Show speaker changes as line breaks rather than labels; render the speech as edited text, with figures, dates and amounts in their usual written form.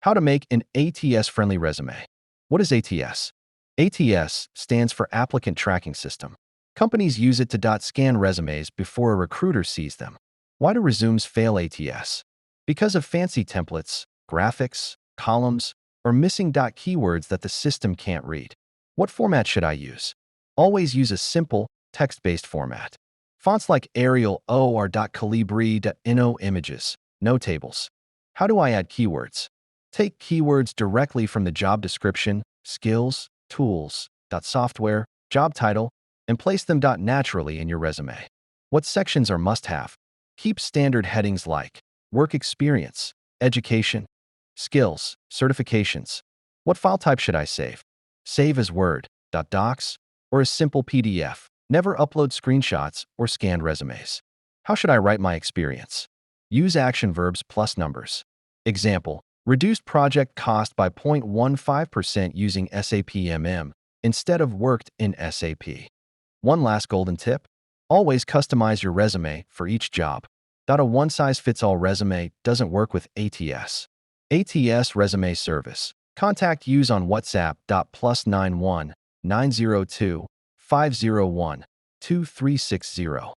How to make an ATS-friendly resume. What is ATS? ATS stands for Applicant Tracking System. Companies use it to scan resumes before a recruiter sees them. Why do resumes fail ATS? Because of fancy templates, graphics, columns, or missing keywords that the system can't read. What format should I use? Always use a simple, text-based format. Fonts like Arial O or Calibri.no images, no tables. How do I add keywords? Take keywords directly from the job description, skills, tools, software, job title, and place them naturally in your resume. What sections are must-have? Keep standard headings like work experience, education, skills, certifications. What file type should I save? Save as Word, docs, or as simple PDF. Never upload screenshots or scanned resumes. How should I write my experience? Use action verbs plus numbers. Example, reduced project cost by 0.15% using SAP MM instead of worked in SAP. One last golden tip, always customize your resume for each job. A one-size-fits-all resume doesn't work with ATS. ATS Resume Service. Contact use on WhatsApp +91 902 501 2360.